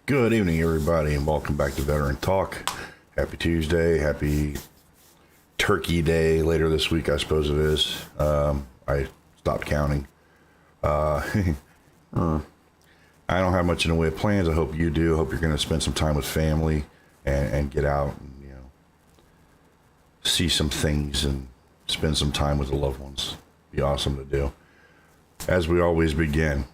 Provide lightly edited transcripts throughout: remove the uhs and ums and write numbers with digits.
Good evening, everybody, and welcome back to Veteran Talk. Happy Tuesday, happy Turkey Day later this week, I suppose it is. I stopped counting. I don't have much in the way of plans. I hope you do. I hope you're going to spend some time with family and get out and, see some things and spend some time with the loved ones. Be awesome to do. As we always begin,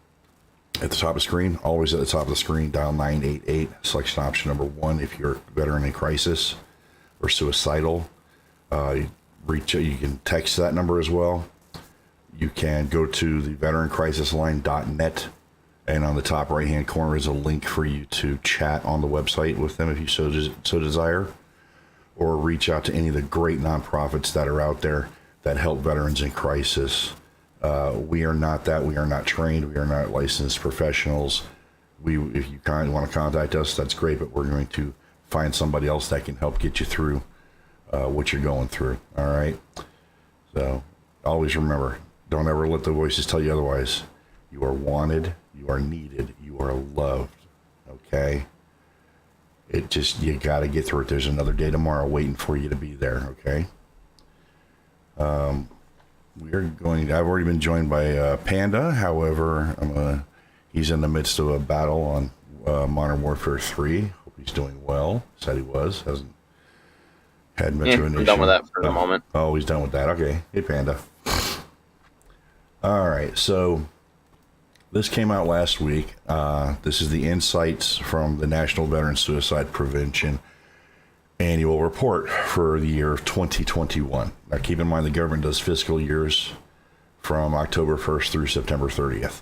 at the top of the screen, always at the top of the screen, dial 988, selection option number 1 if you're a veteran in crisis or suicidal. You can text that number as well. You can go to the veterancrisisline.net, and on the top right-hand corner is a link for you to chat on the website with them if you so desire, or reach out to any of the great nonprofits that are out there that help veterans in crisis. We are not that. We are not trained. We are not licensed professionals. If you kind of want to contact us, that's great, but we're going to find somebody else that can help get you through what you're going through. All right. So always remember, don't ever let the voices tell you otherwise. You are wanted. You are needed. You are loved. Okay. You got to get through it. There's another day tomorrow waiting for you to be there. Okay. I've already been joined by Panda. However, he's in the midst of a battle on Modern Warfare 3. Hope he's doing well. Said he was. Hasn't had much of an issue. I'm done with that for the moment. Oh, he's done with that. Okay. Hey, Panda. All right. So this came out last week. This is the insights from the National Veteran Suicide Prevention Annual Report for the year of 2021. Now, keep in mind the government does fiscal years from October 1st through September 30th.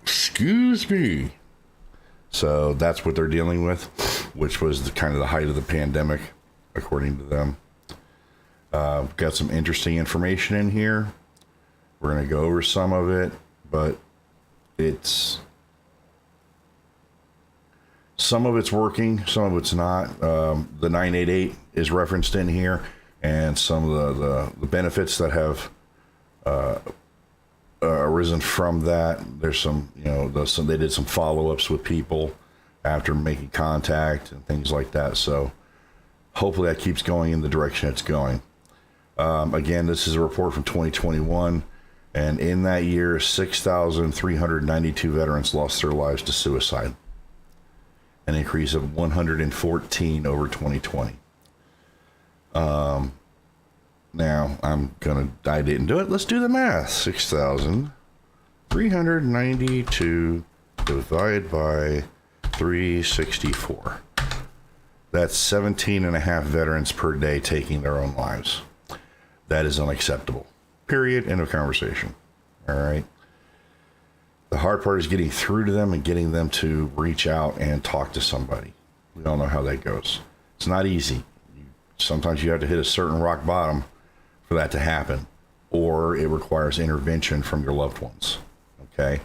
Excuse me. So that's what they're dealing with, which was kind of the height of the pandemic, according to them. Got some interesting information in here. We're going to go over some of it, but some of it's working, some of it's not. The 988 is referenced in here, and some of the benefits that have arisen from that. There's some, they did some follow-ups with people after making contact and things like that. So hopefully that keeps going in the direction it's going. Again, this is a report from 2021, and in that year, 6,392 veterans lost their lives to suicide. An increase of 114 over 2020. Now, I didn't do it. Let's do the math. 6,392 divided by 364. That's 17 and a half veterans per day taking their own lives. That is unacceptable. Period. End of conversation. All right. The hard part is getting through to them and getting them to reach out and talk to somebody. We all know how that goes. It's not easy. Sometimes you have to hit a certain rock bottom for that to happen, or it requires intervention from your loved ones. Okay?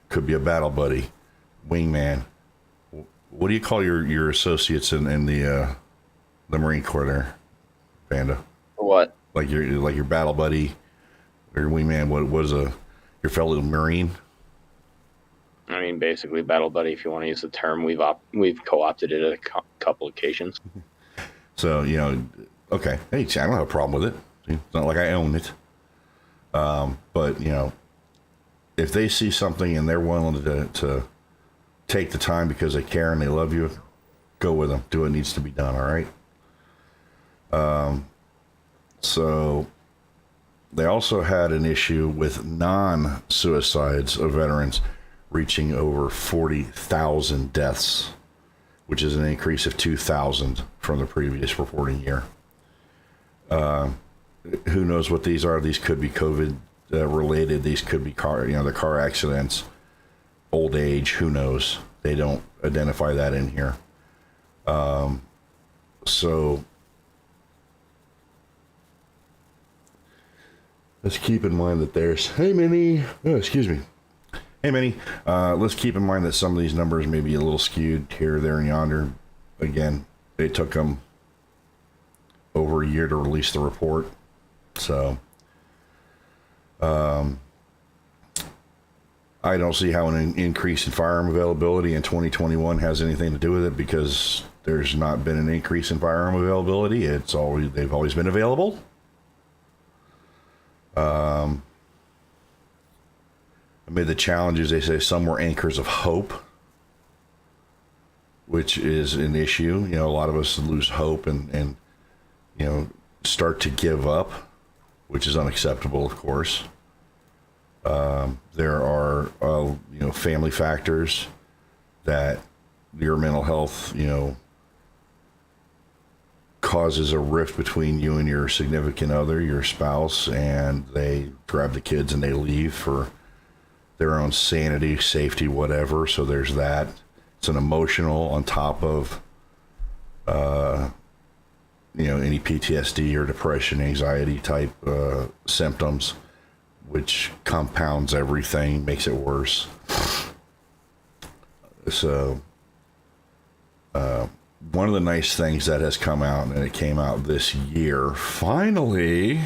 Could be a battle buddy, wingman. What do you call your associates in the Marine Corps there, Panda? What? Like your battle buddy or your wingman? What was your fellow Marine? I mean, basically, battle buddy. If you want to use the term, we've co-opted it at a couple occasions. So okay. Hey, I don't have a problem with it. It's not like I own it. But if they see something and they're willing to take the time because they care and they love you, go with them. Do what needs to be done. All right. So they also had an issue with non-suicides of veterans reaching over 40,000 deaths, which is an increase of 2,000 from the previous reporting year. Who knows what these are? These could be COVID related. These could be the car accidents, old age. Who knows? They don't identify that in here. So let's keep in mind that there's, hey Minnie, excuse me. Hey Minnie, let's keep in mind that some of these numbers may be a little skewed here, there, and yonder. Again, it took them over a year to release the report. So, I don't see how an increase in firearm availability in 2021 has anything to do with it, because there's not been an increase in firearm availability. They've always been available. Amid the challenges, they say some were anchors of hope, which is an issue. A lot of us lose hope and start to give up, which is unacceptable, of course. There are, family factors that your mental health, causes a rift between you and your significant other, your spouse, and they grab the kids and they leave for their own sanity, safety, whatever. So there's that. It's an emotional on top of, any PTSD or depression, anxiety type symptoms, which compounds everything, makes it worse. So, one of the nice things that has come out, and it came out this year, finally,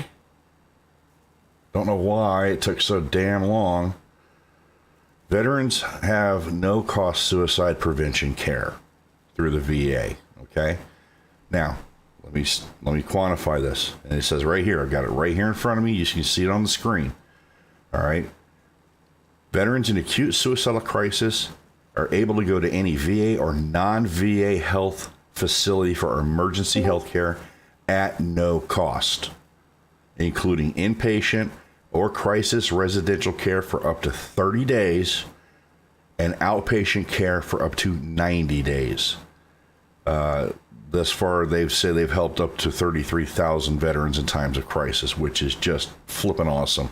don't know why it took so damn long, veterans have no cost suicide prevention care through the VA. Okay. Now, let me quantify this. And it says right here, I've got it right here in front of me. You can see it on the screen. All right. Veterans in acute suicidal crisis are able to go to any VA or non-VA health facility for emergency health care at no cost, including inpatient or crisis residential care for up to 30 days and outpatient care for up to 90 days. Thus far, they've said they've helped up to 33,000 veterans in times of crisis, which is just flipping awesome.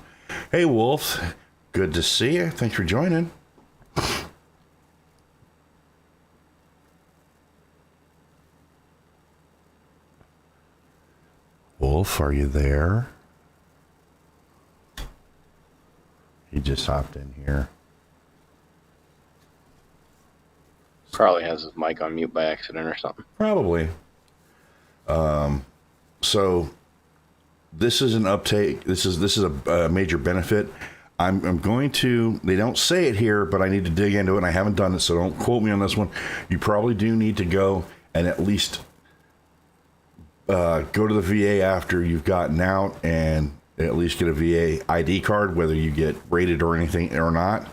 Hey, Wolf, good to see you. Thanks for joining. Wolf, are you there? He just hopped in here. Probably has his mic on mute by accident or something. Probably. So this is an uptake. This is a major benefit. I'm going to, they don't say it here, but I need to dig into it, and I haven't done it, so don't quote me on this one. You probably do need to go and at least go to the VA after you've gotten out and at least get a VA ID card, whether you get rated or anything or not.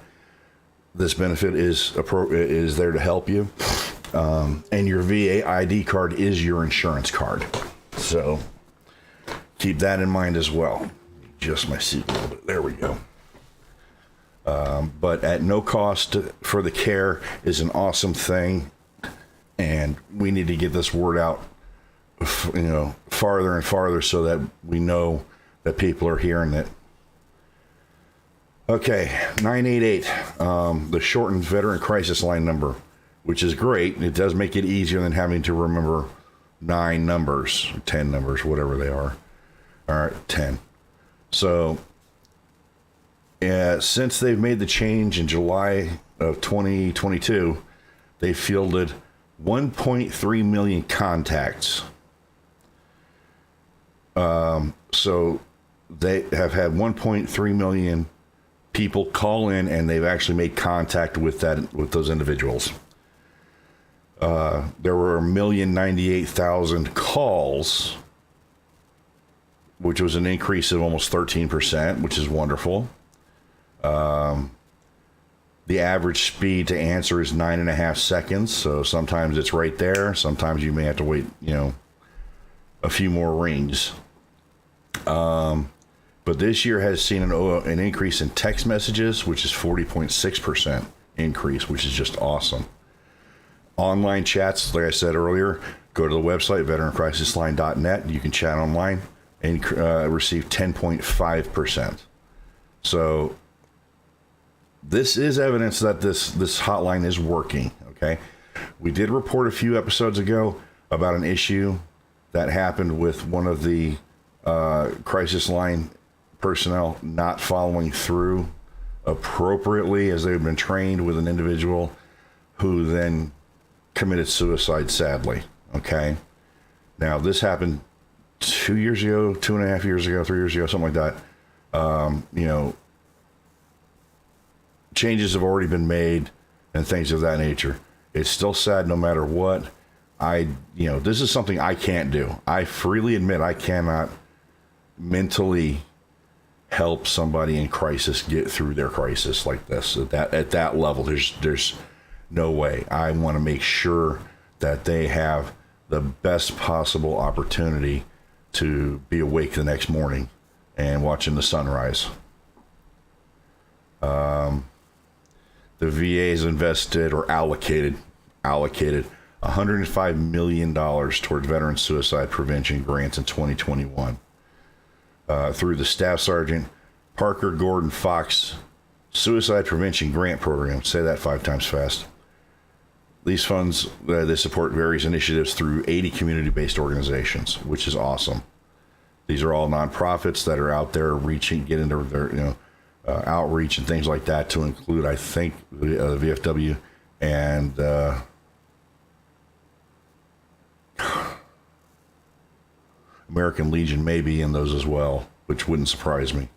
This benefit is there to help you. And your VA ID card is your insurance card. So keep that in mind as well. Adjust my seat a little bit. There we go. But at no cost for the care is an awesome thing. And we need to get this word out, farther and farther so that we know that people are hearing it. Okay, 988, the shortened veteran crisis line number, which is great. It does make it easier than having to remember 9 numbers, 10 numbers, whatever they are. All right, 10. So, since they've made the change in July of 2022, they fielded 1.3 million contacts. So they have had 1.3 million people call in, and they've actually made contact with those individuals. There were 1,098,000 calls, which was an increase of almost 13%, which is wonderful. The average speed to answer is 9.5 seconds. So sometimes it's right there. Sometimes you may have to wait, a few more rings. But this year has seen an increase in text messages, which is 40.6% increase, which is just awesome. Online chats, like I said earlier, go to the website, veterancrisisline.net. You can chat online and receive 10.5%. So this is evidence that this hotline is working, okay? We did report a few episodes ago about an issue that happened with one of the crisis line personnel not following through appropriately as they've been trained with an individual who then committed suicide, sadly. Okay. Now, this happened 2 years ago, 2.5 years ago, 3 years ago, something like that. changes have already been made and things of that nature. It's still sad no matter what. This is something I can't do. I freely admit I cannot mentally help somebody in crisis get through their crisis like this. At that level, there's no way. I want to make sure that they have the best possible opportunity to be awake the next morning and watching the sunrise. The VA has invested or allocated $105 million towards veteran suicide prevention grants in 2021 through the Staff Sergeant Parker Gordon Fox Suicide Prevention Grant Program. Say that 5 times fast. These funds, they support various initiatives through 80 community-based organizations, which is awesome. These are all nonprofits that are out there getting their outreach and things like that, to include, I think, the VFW and American Legion may be in those as well, which wouldn't surprise me.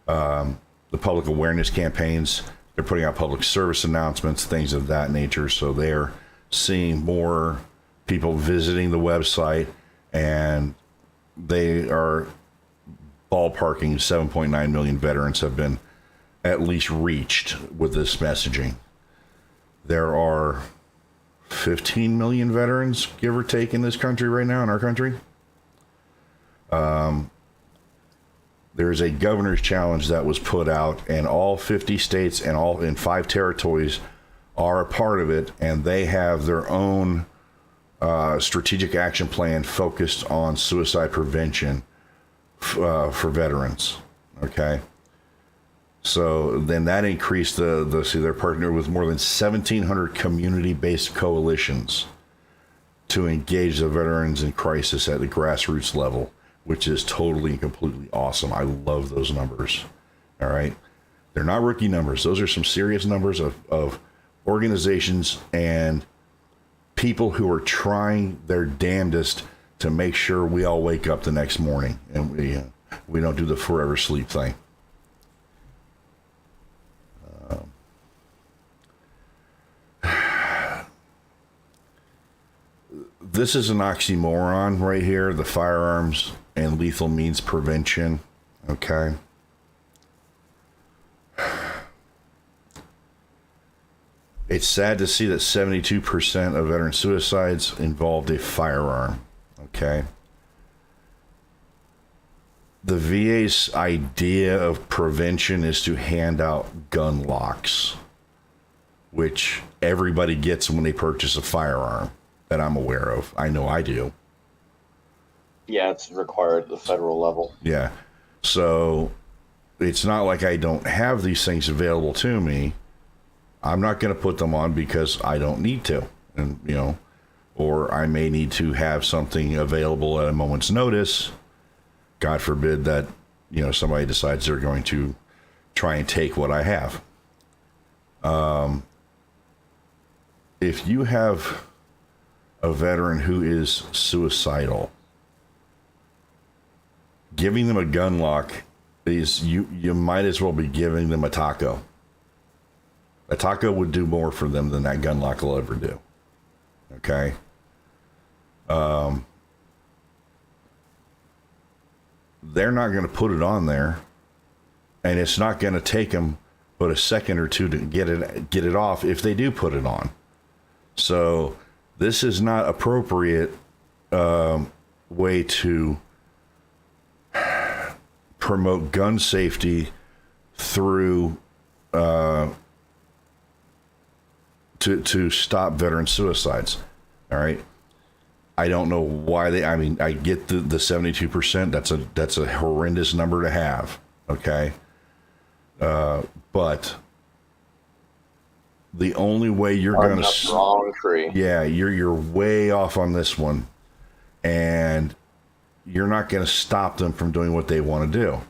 The public awareness campaigns, they're putting out public service announcements, things of that nature. So they're seeing more people visiting the website, and they are ballparking 7.9 million veterans have been at least reached with this messaging. There are 15 million veterans, give or take, in this country right now, in our country. There's a governor's challenge that was put out, and all 50 states and all in 5 territories are a part of it, and they have their own strategic action plan focused on suicide prevention for veterans. Okay. So then that increased they're partnered with more than 1,700 community-based coalitions to engage the veterans in crisis at the grassroots level, which is totally and completely awesome. I love those numbers. All right. They're not rookie numbers. Those are some serious numbers of organizations and people who are trying their damnedest to make sure we all wake up the next morning and we don't do the forever sleep thing. This is an oxymoron right here, the firearms and lethal means prevention. Okay. It's sad to see that 72% of veteran suicides involved a firearm. Okay. The VA's idea of prevention is to hand out gun locks, which everybody gets when they purchase a firearm that I'm aware of. I know I do. Yeah, it's required at the federal level. Yeah. So it's not like I don't have these things available to me. I'm not going to put them on because I don't need to. And, or I may need to have something available at a moment's notice. God forbid that, somebody decides they're going to try and take what I have. If you have a veteran who is suicidal, giving them a gun lock is you might as well be giving them a taco. A taco would do more for them than that gun lock will ever do. Okay. They're not going to put it on there, and it's not going to take them but a second or two to get it off if they do put it on. So this is not appropriate way to promote gun safety through to stop veteran suicides. All right. I don't know why I get the 72%. That's a horrendous number to have. Okay. But the only way you're going to wrong tree. Yeah, you're way off on this one, and you're not going to stop them from doing what they want to do.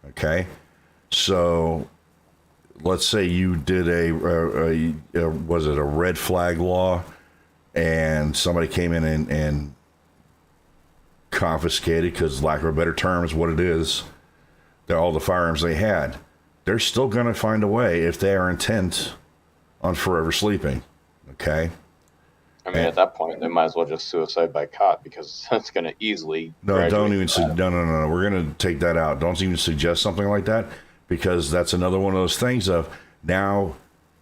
Okay. So let's say you did a was it a red flag law, and somebody came in and confiscated, because lack of a better term is what it is, all the firearms they had. they're still going to find a way if they are intent on forever sleeping. Okay. I mean, at that point, they might as well just suicide by cot, because that's going to easily. No, don't even no. We're going to take that out. Don't even suggest something like that, because that's another one of those things of now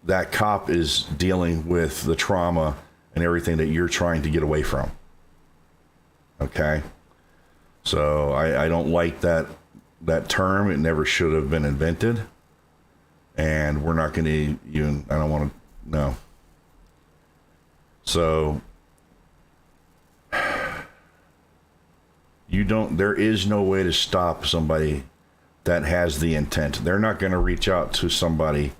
that cop is dealing with the trauma and everything that you're trying to get away from. Okay. So I don't like that term. It never should have been invented. And we're not going to even, I don't want to, no. So there is no way to stop somebody that has the intent. They're not going to reach out to somebody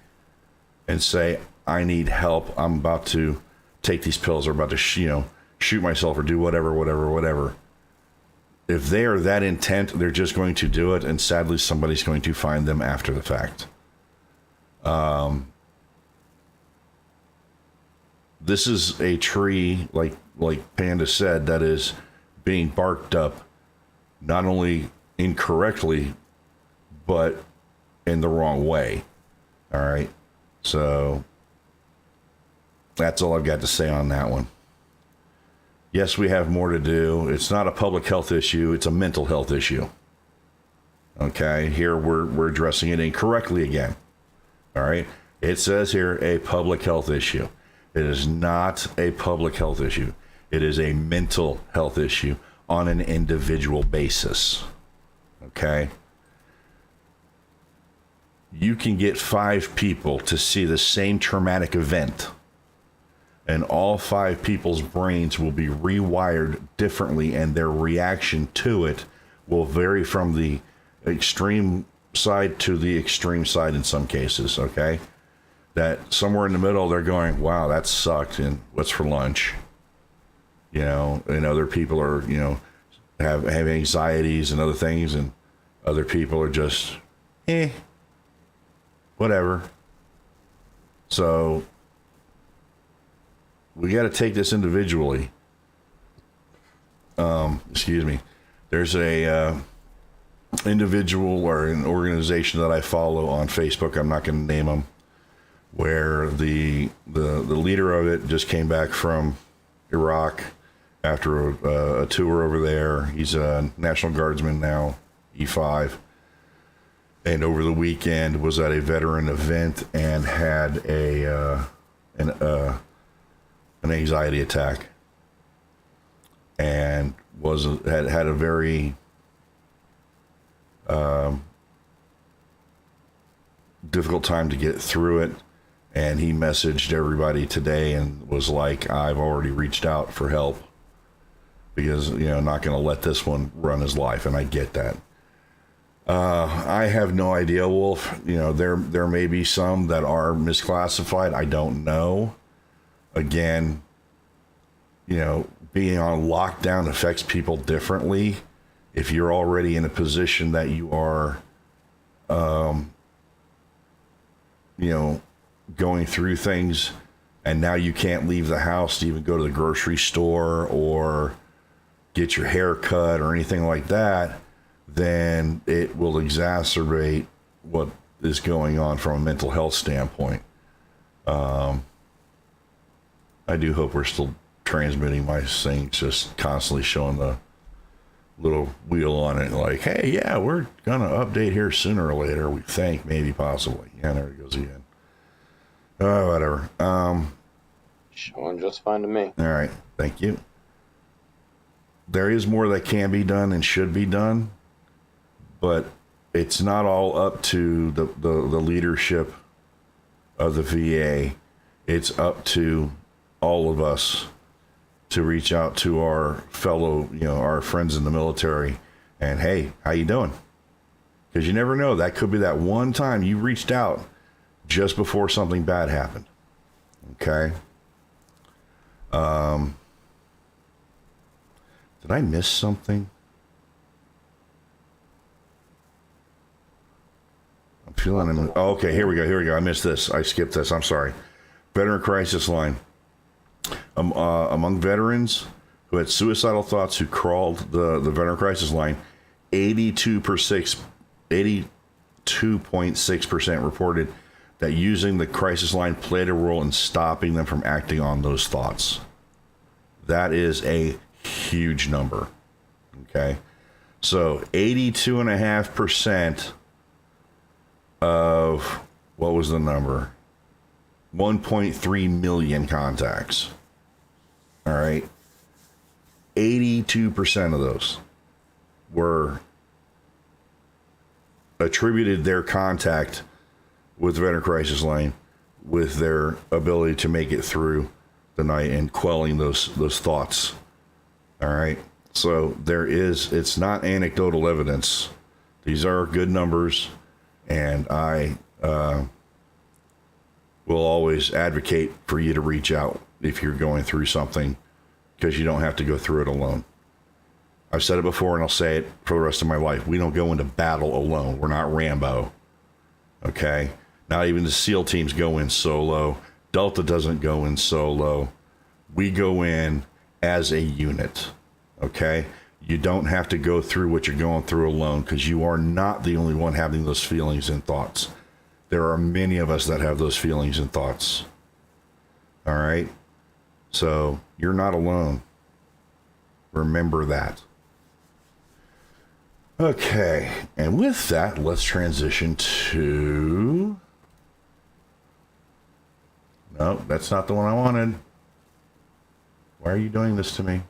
and say, I need help. I'm about to take these pills or about to, shoot myself or do whatever. If they are that intent, they're just going to do it. And sadly, somebody's going to find them after the fact. This is a tree, like Panda said, that is being barked up, not only incorrectly, but in the wrong way. All right. So that's all I've got to say on that one. Yes, we have more to do. It's not a public health issue. It's a mental health issue. Okay. Here we're addressing it incorrectly again. All right. It says here a public health issue. It is not a public health issue. It is a mental health issue on an individual basis. Okay? You can get 5 people to see the same traumatic event, and all 5 people's brains will be rewired differently, and their reaction to it will vary from the extreme side to the extreme side in some cases. Okay? That somewhere in the middle, they're going, wow, that sucked, and what's for lunch? And other people are, have anxieties and other things, and other people are just, whatever. So we got to take this individually. Excuse me. There's a individual or an organization that I follow on Facebook. I'm not going to name them, where the leader of it just came back from Iraq after a tour over there. He's a National Guardsman now, E5, and over the weekend was at a veteran event and had an anxiety attack, and had a very difficult time to get through it. And he messaged everybody today and was like, I've already reached out for help, because, not going to let this one run his life. And I get that. I have no idea, Wolf. There may be some that are misclassified. I don't know. Again, being on lockdown affects people differently. If you're already in a position that you are, going through things, and now you can't leave the house to even go to the grocery store or get your hair cut or anything like that, then it will exacerbate what is going on from a mental health standpoint. I do hope we're still transmitting. My thing's just constantly showing the little wheel on it, like, hey, yeah, we're gonna update here sooner or later, we think, maybe, possibly. Yeah, there it goes again. Whatever. Showing just fine to me. All right, thank you. There is more that can be done and should be done, but it's not all up to the leadership of the VA. It's up to all of us to reach out to our fellow, our friends in the military, and hey, how you doing? Because you never know. That could be that one time you reached out just before something bad happened. Okay. Did I miss something? I'm feeling. Oh, okay, here we go. I missed this. I skipped this. I'm sorry. Veteran Crisis Line. Among veterans who had suicidal thoughts who crawled the Veteran Crisis Line, 82% 2.6% reported that using the crisis line played a role in stopping them from acting on those thoughts. That is a huge number. Okay. So 82.5% of, what was the number? 1.3 million contacts. All right. 82% of those were attributed their contact with the Veteran Crisis Line with their ability to make it through the night and quelling those thoughts. All right. So it's not anecdotal evidence. These are good numbers, and I will always advocate for you to reach out if you're going through something, because you don't have to go through it alone. I've said it before, and I'll say it for the rest of my life. We don't go into battle alone. We're not Rambo. Okay? Not even the SEAL teams go in solo. Delta doesn't go in solo. We go in as a unit. Okay? You don't have to go through what you're going through alone, because you are not the only one having those feelings and thoughts. There are many of us that have those feelings and thoughts. All right? So you're not alone. Remember that. Okay, and with that, let's transition to... No, that's not the one I wanted. Why are you doing this to me?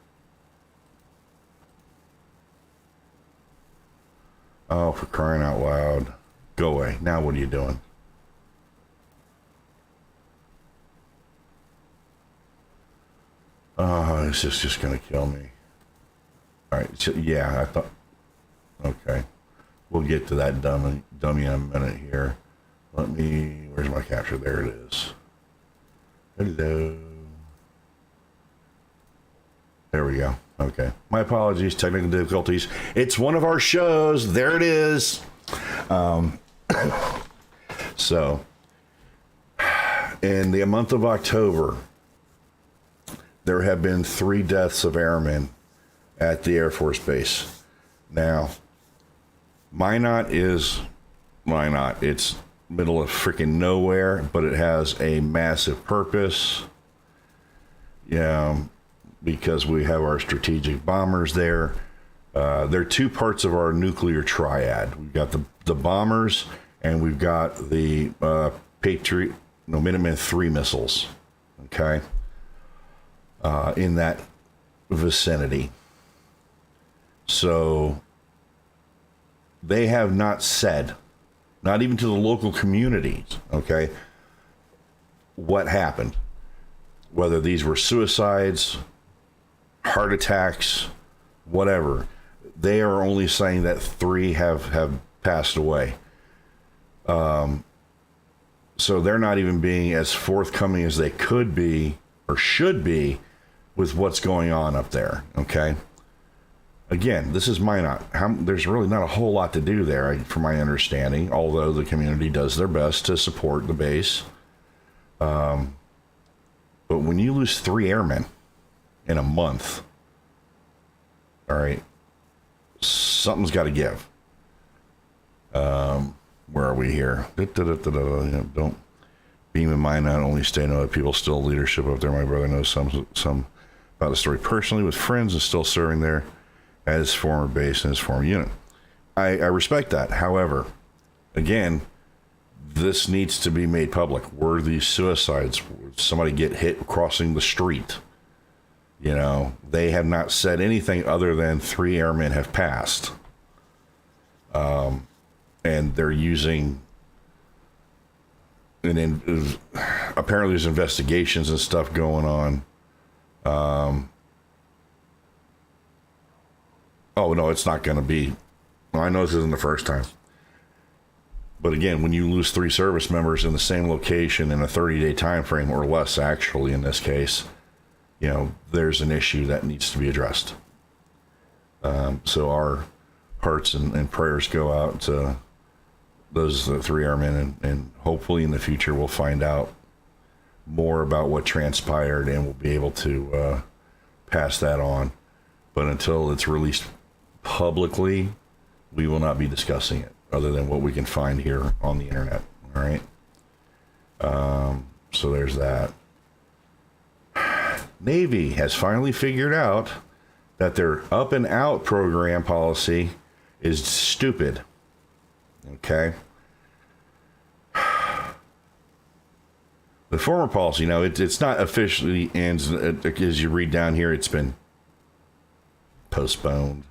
Oh, for crying out loud. Go away. Now what are you doing? Oh, this is just going to kill me. All right, so, yeah, I thought... Okay, we'll get to that dummy in a minute here. Where's my capture? There it is. Hello. There we go. Okay. My apologies, technical difficulties. It's one of our shows. There it is. So, in the month of October, there have been 3 deaths of airmen at the Air Force Base. Now, Minot is Minot. It's middle of freaking nowhere, but it has a massive purpose. Yeah, because we have our strategic bombers there. They're 2 parts of our nuclear triad. We've got the bombers, and we've got the Minuteman III missiles. Okay, in that vicinity. So they have not said, not even to the local communities, okay, what happened. Whether these were suicides, heart attacks, whatever. They are only saying that 3 have passed away. So they're not even being as forthcoming as they could be or should be with what's going on up there, okay? Again, this is Minot. There's really not a whole lot to do there, from my understanding, although the community does their best to support the base. But when you lose 3 airmen in a month, all right, something's got to give. Where are we here? Don't beam in Minot, only stay know that people still leadership up there. My brother knows some about the story personally with friends and still serving there at his former base and his former unit. I respect that. However, again, this needs to be made public. Were these suicides? Would somebody get hit crossing the street? You know, they have not said anything other than 3 airmen have passed. And they're using, apparently there's investigations and stuff going on. Oh, no, it's not going to be. Well, I know this isn't the first time. But again, when you lose 3 service members in the same location in a 30-day time frame, or less actually in this case, you know, there's an issue that needs to be addressed. So our hearts and prayers go out to those 3 airmen, and hopefully in the future we'll find out more about what transpired and we'll be able to pass that on. But until it's released publicly, we will not be discussing it. other than what we can find here on the internet. All right. So there's that. Navy has finally figured out that their up and out program policy is stupid. Okay. The former policy, no, it's not officially ends. As you read down here, it's been postponed.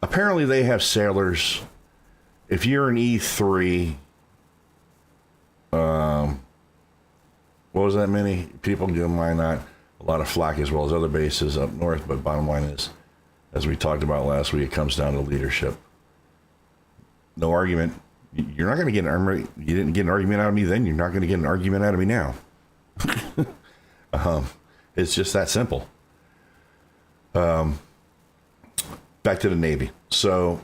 Apparently they have sailors. If you're an E3, what was that many people give why not a lot of flack as well as other bases up north, but bottom line is, as we talked about last week, it comes down to leadership. No argument. You're not going to get an argument. You didn't get an argument out of me then. You're not going to get an argument out of me now. It's just that simple. Back to the Navy. So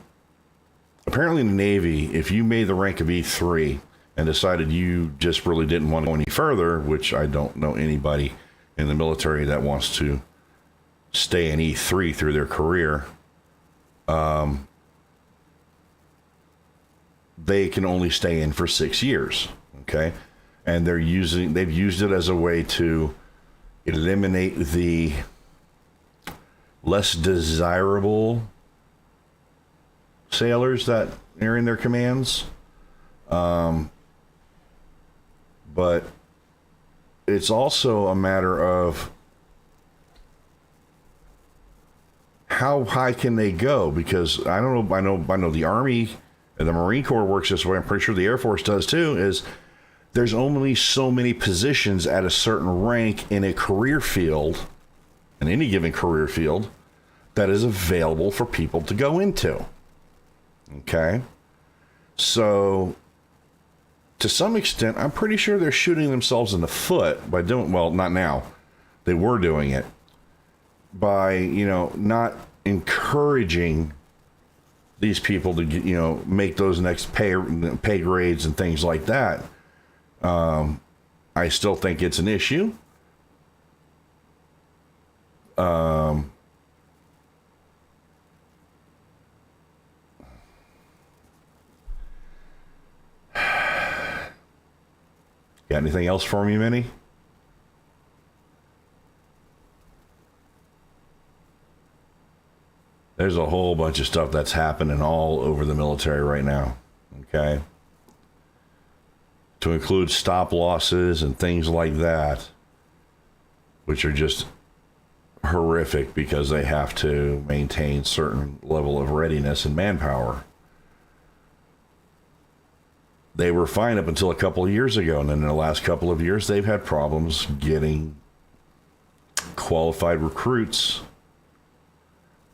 apparently in the Navy, if you made the rank of E3 and decided you just really didn't want to go any further, which I don't know anybody in the military that wants to stay in E3 through their career, they can only stay in for 6 years. Okay. And they've used it as a way to eliminate the less desirable sailors that are in their commands. But it's also a matter of how high can they go? Because I don't know. I know the Army and the Marine Corps works this way. I'm pretty sure the Air Force does too. Is there's only so many positions at a certain rank in a career field, in any given career field, that is available for people to go into. Okay, so to some extent, I'm pretty sure they're shooting themselves in the foot by doing, well, not now. They were doing it by, not encouraging these people to, make those next pay grades and things like that. I still think it's an issue. Got anything else for me, Minnie? There's a whole bunch of stuff that's happening all over the military right now. Okay. To include stop losses and things like that, which are just horrific because they have to maintain certain level of readiness and manpower. They were fine up until a couple of years ago, and then in the last couple of years, they've had problems getting qualified recruits,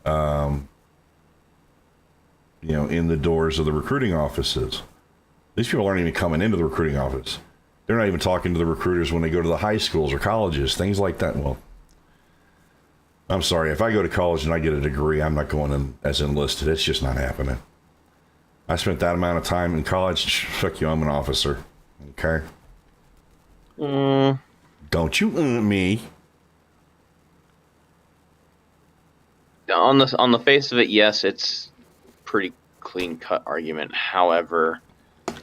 in the doors of the recruiting offices. These people aren't even coming into the recruiting office. They're not even talking to the recruiters when they go to the high schools or colleges, things like that. Well, I'm sorry, if I go to college and I get a degree, I'm not going in as enlisted. It's just not happening. I spent that amount of time in college. Fuck you, I'm an officer. Okay? Don't you me. On the face of it, yes, it's pretty clean-cut argument. However,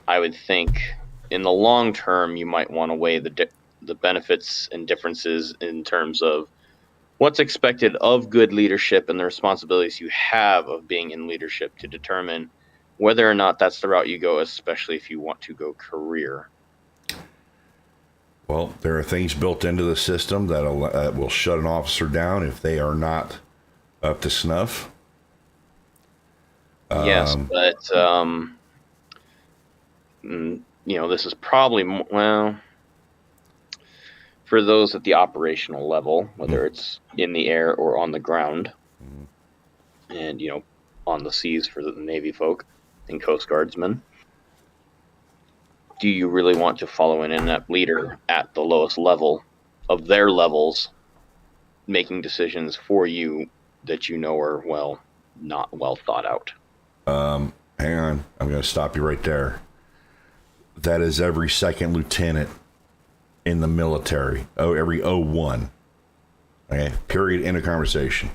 I would think in the long term, you might want to weigh the benefits and differences in terms of what's expected of good leadership and the responsibilities you have of being in leadership to determine whether or not that's the route you go, especially if you want to go career. Well, there are things built into the system that will shut an officer down if they are not up to snuff. Yes, but this is probably for those at the operational level, whether it's in the air or on the ground, and on the seas for the Navy folk and Coast Guardsmen. Do you really want to follow an inept leader at the lowest level of their levels, making decisions for you that are not well thought out? Hang on, I'm going to stop you right there. That is every second lieutenant in the military. Every 01. Okay, period, end of conversation.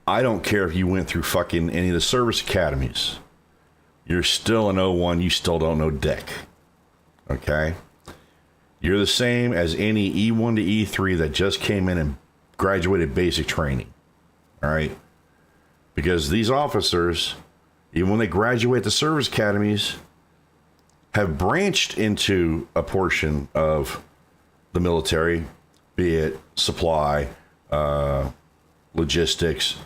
I don't care if you went through fucking any of the service academies. You're still an O1. You still don't know dick. Okay? You're the same as any E1 to E3 that just came in and graduated basic training. All right? Because these officers, even when they graduate the service academies, have branched into a portion of the military, be it supply, logistics,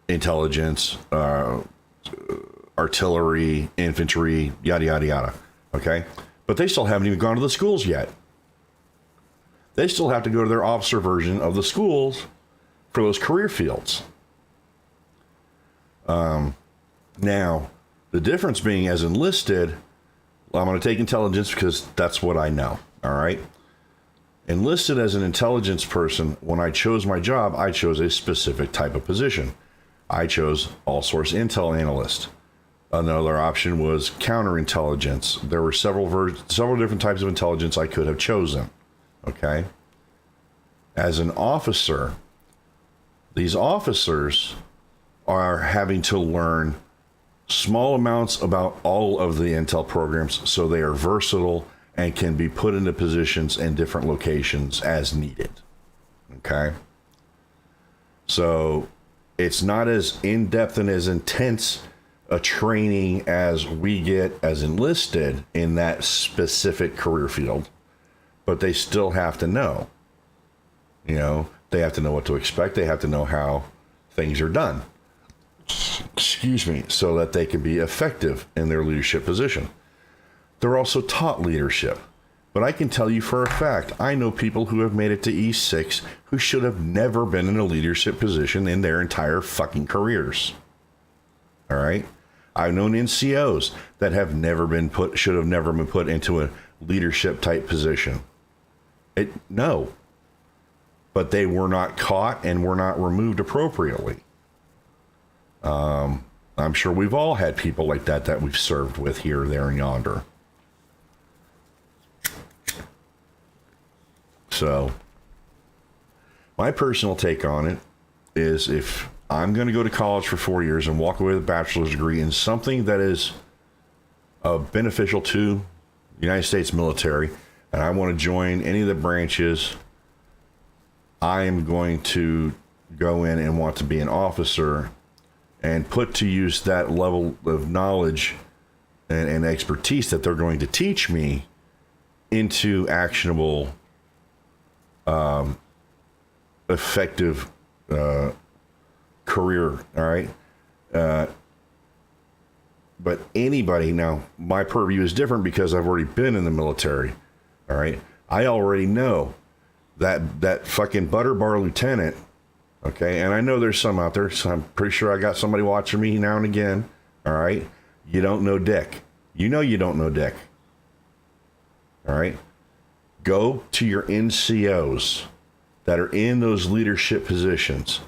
intelligence, artillery, infantry, yada, yada, yada. Okay? But they still haven't even gone to the schools yet. They still have to go to their officer version of the schools for those career fields. Now, the difference being as enlisted, well, I'm going to take intelligence because that's what I know. All right? Enlisted as an intelligence person, when I chose my job, I chose a specific type of position. I chose all-source intel analyst. Another option was counterintelligence. There were several different types of intelligence I could have chosen. Okay? As an officer, these officers are having to learn small amounts about all of the intel programs so they are versatile and can be put into positions in different locations as needed. Okay? So it's not as in-depth and as intense a training as we get as enlisted in that specific career field, but they still have to know. You know, they have to know what to expect. They have to know how things are done. Excuse me, so that they can be effective in their leadership position. They're also taught leadership. But I can tell you for a fact, I know people who have made it to E6 who should have never been in a leadership position in their entire fucking careers. All right? I've known NCOs that should have never been put into a leadership type position. No. But they were not caught and were not removed appropriately. I'm sure we've all had people like that we've served with here, there, and yonder. So, my personal take on it is if I'm going to go to college for 4 years and walk away with a bachelor's degree in something that is beneficial to the United States military, and I want to join any of the branches, I am going to go in and want to be an officer and put to use that level of knowledge and expertise that they're going to teach me into actionable, effective career. All right. But anybody, now my purview is different because I've already been in the military. All right. I already know that fucking butter bar lieutenant. Okay. And I know there's some out there, so I'm pretty sure I got somebody watching me now and again. All right. You don't know dick. You know, you don't know dick. All right. Go to your NCOs that are in those leadership positions.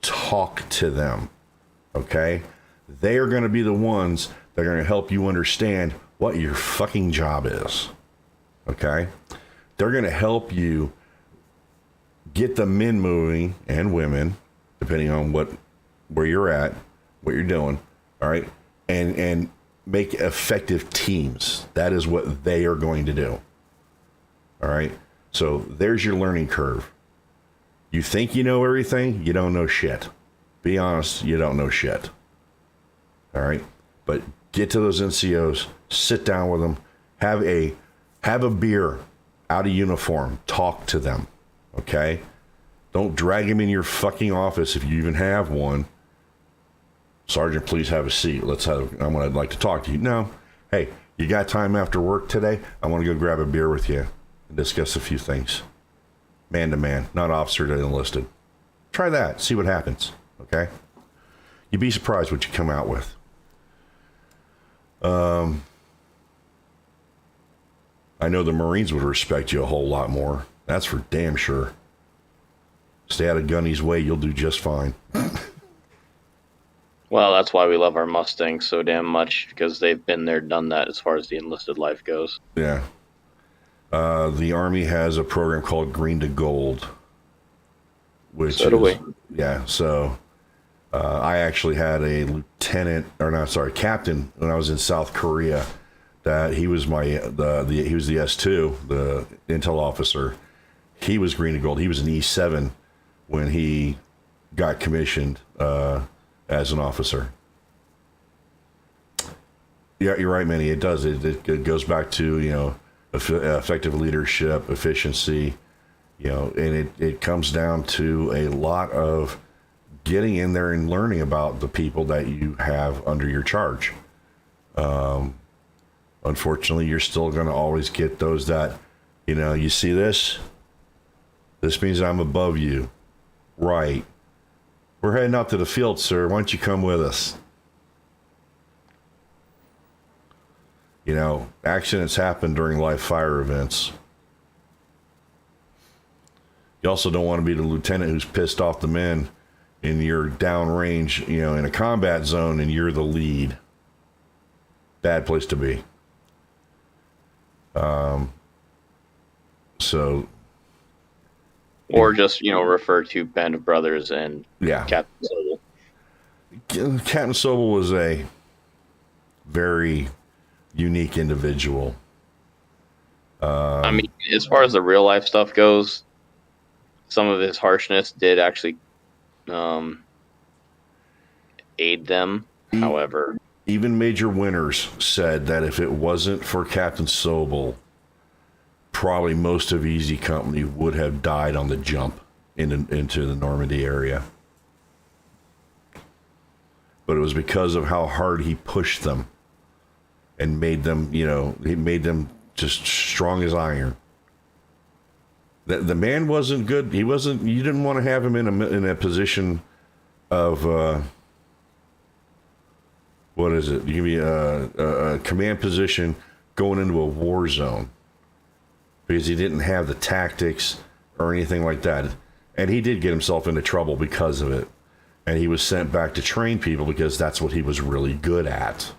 Talk to them. Okay. They are going to be the ones that are going to help you understand what your fucking job is. Okay. They're going to help you get the men moving and women, depending on where you're at, what you're doing. All right. And make effective teams. That is what they are going to do. All right. So there's your learning curve. You think you know everything, you don't know shit. Be honest, you don't know shit. All right. But get to those NCOs, sit down with them, have a beer out of uniform, talk to them. Okay? Don't drag them in your fucking office if you even have one. Sergeant, please have a seat. I'd like to talk to you. No. Hey, you got time after work today? I want to go grab a beer with you and discuss a few things. Man to man, not officer to enlisted. Try that. See what happens. Okay? You'd be surprised what you come out with. I know the Marines would respect you a whole lot more. That's for damn sure. Stay out of Gunny's way, you'll do just fine. Well, that's why we love our Mustangs so damn much, because they've been there, done that as far as the enlisted life goes. Yeah. The Army has a program called Green to Gold. Which so do we. Yeah, so I actually had a captain when I was in South Korea. That he was he was the S2, the intel officer. He was green and gold. He was an E7 when he got commissioned as an officer. Yeah, you're right, Manny. It does. It goes back to, effective leadership, efficiency, and it comes down to a lot of getting in there and learning about the people that you have under your charge. Unfortunately, you're still going to always get those that, you see this? This means I'm above you. Right. We're heading out to the field, sir. Why don't you come with us? Accidents happen during live fire events. You also don't want to be the lieutenant who's pissed off the men and you're downrange, in a combat zone and you're the lead. Bad place to be. Or just, refer to Band of Brothers and Captain Sobel. Captain Sobel was a very unique individual. As far as the real life stuff goes, some of his harshness did actually aid them. However, even Major Winters said that if it wasn't for Captain Sobel, probably most of Easy Company would have died on the jump into the Normandy area. But it was because of how hard he pushed them and made them, he made them just strong as iron. The man wasn't good. You didn't want to have him in a position of, what is it? You give me a command position going into a war zone because he didn't have the tactics or anything like that. And he did get himself into trouble because of it. And he was sent back to train people because that's what he was really good at.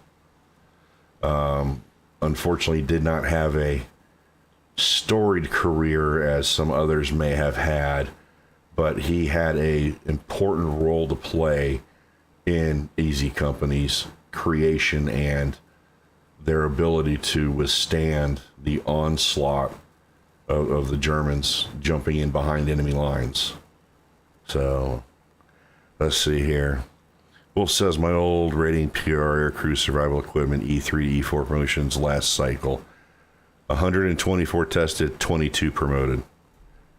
Unfortunately, he did not have a storied career as some others may have had, but he had an important role to play in Easy Company's creation and their ability to withstand the onslaught of the Germans jumping in behind enemy lines. So, let's see here. Wolf says, my old rating PR aircrew survival equipment E3, E4 promotions last cycle. 124 tested, 22 promoted.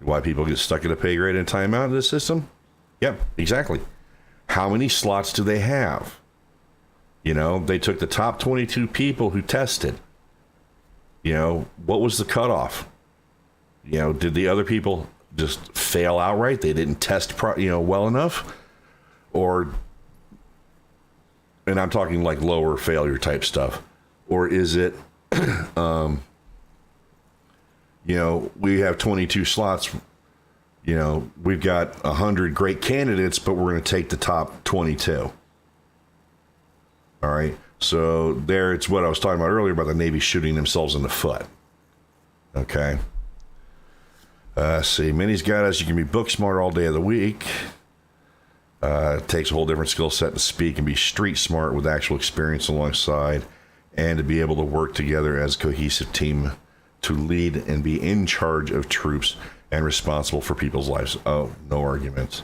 Why people get stuck at a pay grade and timeout in this system? Yep, exactly. How many slots do they have? They took the top 22 people who tested. What was the cutoff? Did the other people just fail outright? They didn't test well enough? Or, and I'm talking like lower failure type stuff. Or is it, we have 22 slots, we've got 100 great candidates, but we're going to take the top 22. All right. So there, it's what I was talking about earlier about the Navy shooting themselves in the foot. Okay. See, Minnie's got us. You can be book smart all day of the week. It takes a whole different skill set to speak and be street smart with actual experience alongside, and to be able to work together as a cohesive team to lead and be in charge of troops and responsible for people's lives. Oh, no arguments.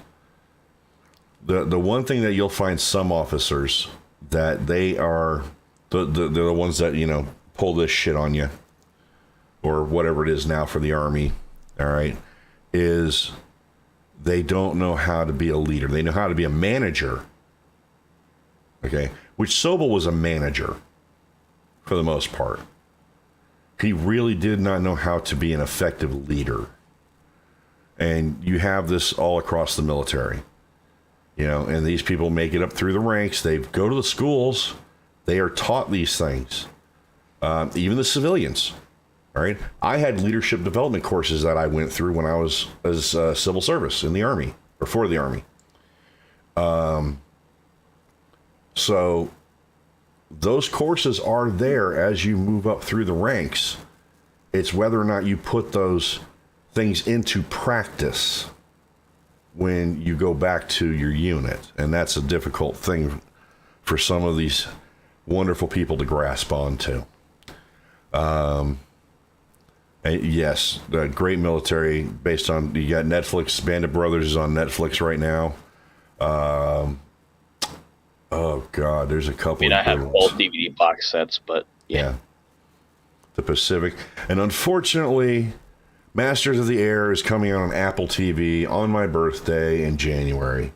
The one thing that you'll find some officers that they are they're the ones that pull this shit on you or whatever it is now for the Army. All right, is they don't know how to be a leader. They know how to be a manager. Okay, which Sobel was a manager for the most part. He really did not know how to be an effective leader. And you have this all across the military. And these people make it up through the ranks. They go to the schools. They are taught these things. Even the civilians. All right. I had leadership development courses that I went through when I was as civil service in the Army or for the Army. So those courses are there as you move up through the ranks. It's whether or not you put those things into practice. when you go back to your unit. And that's a difficult thing for some of these wonderful people to grasp onto. Yes, the great military based on, you got Netflix, Band of Brothers is on Netflix right now. Oh God, there's a couple. I have both DVD box sets, but yeah. The Pacific. And unfortunately, Masters of the Air is coming out on Apple TV on my birthday in January.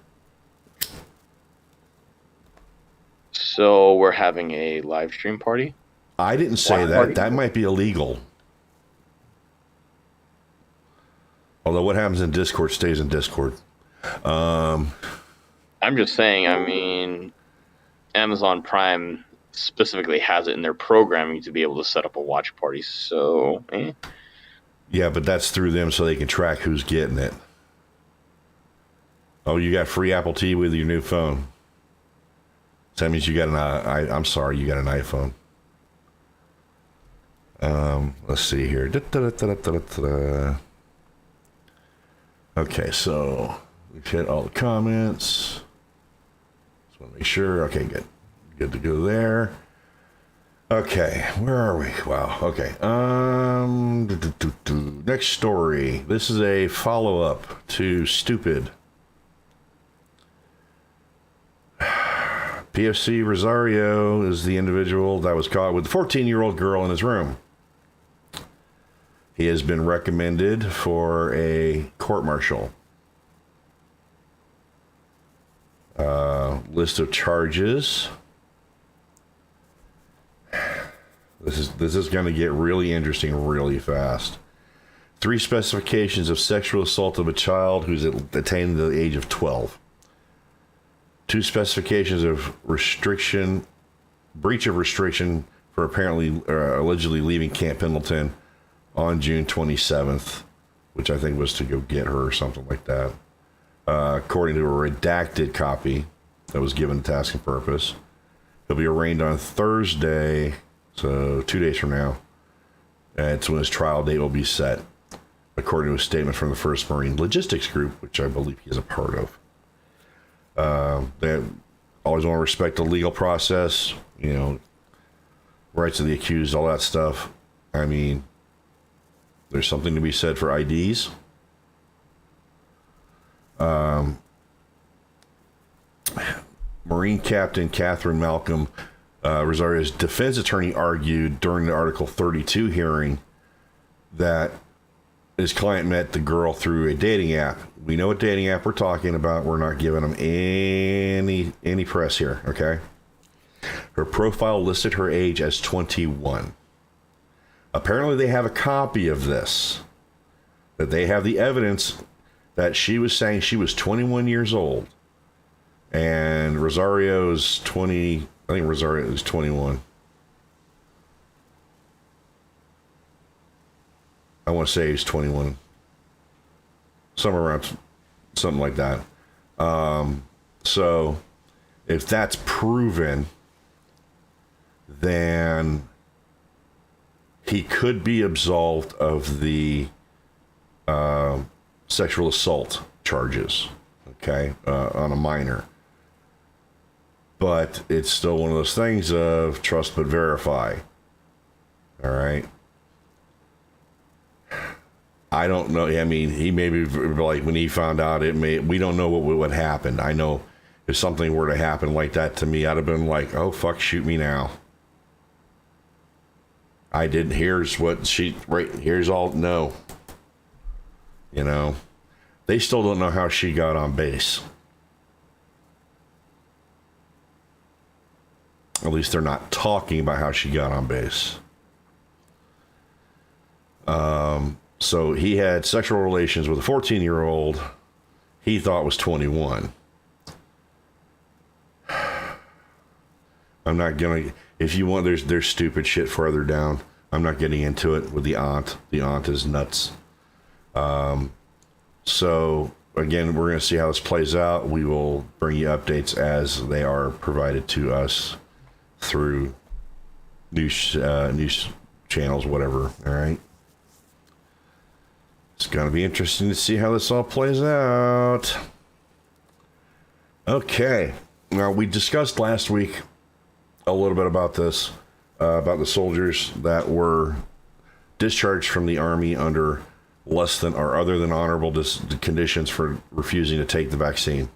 So we're having a live stream party? I didn't say that. Party? That might be illegal. Although what happens in Discord stays in Discord. I'm just saying, I mean, Amazon Prime specifically has it in their programming to be able to set up a watch party, so... Yeah, but that's through them so they can track who's getting it. Oh, you got free Apple TV with your new phone. So that means you got I'm sorry, you got an iPhone. Let's see here. Okay, so we've hit all the comments. Just want to make sure. Okay, good. Good to go there. Okay, where are we? Wow, okay. Next story. This is a follow-up to Stupid. PFC Rosario is the individual that was caught with the 14-year-old girl in his room. He has been recommended for a court-martial. List of charges. This is going to get really interesting really fast. 3 specifications of sexual assault of a child who's attained the age of 12. 2 specifications of breach of restriction for apparently allegedly leaving Camp Pendleton on June 27th, which I think was to go get her or something like that. According to a redacted copy that was given to task and purpose. He'll be arraigned on Thursday, so 2 days from now. That's when his trial date will be set, according to a statement from the 1st Marine Logistics Group, which I believe he is a part of. They always want to respect the legal process, you know, rights of the accused, all that stuff. I mean, there's something to be said for IDs. Marine Captain Catherine Malcolm, Rosario's defense attorney, argued during the Article 32 hearing that his client met the girl through a dating app. We know what dating app we're talking about. We're not giving them any press here, okay? Her profile listed her age as 21. Apparently they have a copy of this, that they have the evidence that she was saying she was 21 years old. And Rosario's 20, I think Rosario is 21. I want to say he's 21. Somewhere around, something like that. So, if that's proven, then he could be absolved of the sexual assault charges, okay, on a minor. But it's still one of those things of trust but verify. All right. I don't know. I mean, he may be like, when he found out, we don't know what happened. I know if something were to happen like that to me, I'd have been like, oh, fuck, shoot me now. I didn't. Here's all. No. You know, they still don't know how she got on base. At least they're not talking about how she got on base. So he had sexual relations with a 14-year-old he thought was 21. I'm not going to... If you want, there's stupid shit further down. I'm not getting into it with the aunt. The aunt is nuts. So, again, we're going to see how this plays out. We will bring you updates as they are provided to us through news channels, whatever. All right. It's going to be interesting to see how this all plays out. Okay. Now, we discussed last week a little bit about this, about the soldiers that were discharged from the Army under less than or other than honorable conditions for refusing to take the vaccine.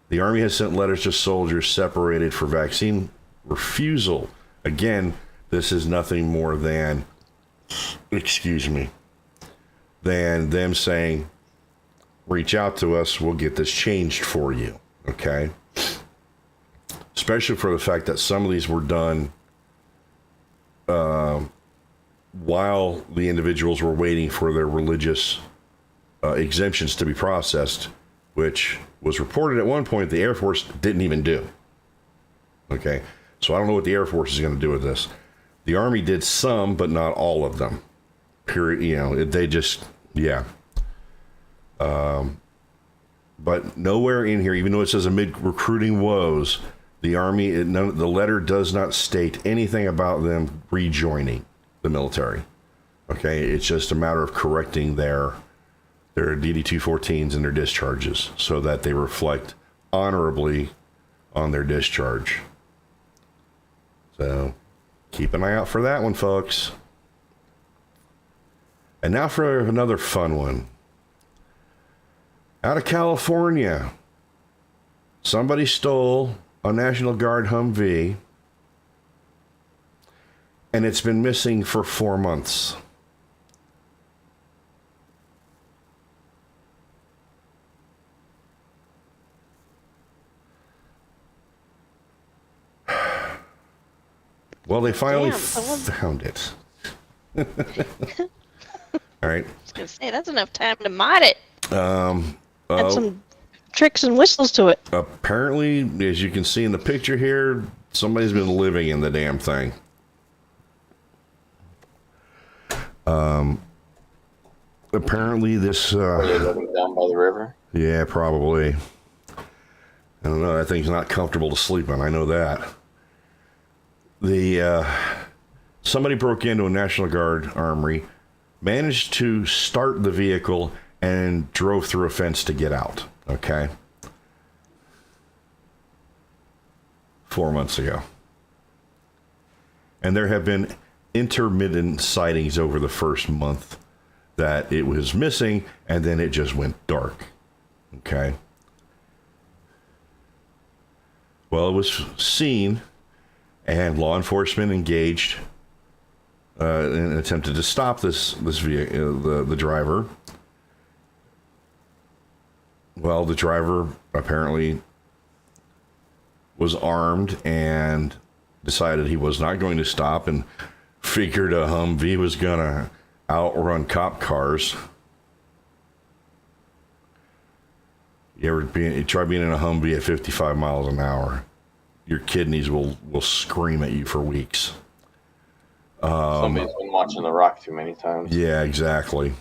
The Army has sent letters to soldiers separated for vaccine refusal. Again, this is nothing more than, than them saying, reach out to us, we'll get this changed for you, okay? Especially for the fact that some of these were done while the individuals were waiting for their religious exemptions to be processed, which was reported at one point the Air Force didn't even do. Okay, so I don't know what the Air Force is going to do with this. The Army did some, but not all of them. Period. You know, they just, yeah. But nowhere in here, even though it says amid recruiting woes, the Army, the letter does not state anything about them rejoining the military. Okay, it's just a matter of correcting their DD-214s and their discharges so that they reflect honorably on their discharge. So keep an eye out for that one, folks. And now for another fun one. Out of California, somebody stole a National Guard Humvee, and it's been missing for 4 months. Well, they finally found it. All right. I was going to say, that's enough time to mod it. Add Oh, some tricks and whistles to it. apparently, as you can see in the picture here, somebody's been living in the damn thing. Apparently this, Are they living down by the river? yeah, probably. I don't know, that thing's not comfortable to sleep on, I know that. Somebody broke into a National Guard armory, managed to start the vehicle, and drove through a fence to get out, okay? 4 months ago. And there have been intermittent sightings over the first month that it was missing, and then it just went dark, okay? Well, it was seen, and law enforcement engaged in an attempt to stop this vehicle, the driver. Well, the driver apparently was armed and decided he was not going to stop and figured a Humvee was going to outrun cop cars. You try being in a Humvee at 55 miles an hour, your kidneys will scream at you for weeks. Somebody's been watching The Rock too many times. Yeah, exactly.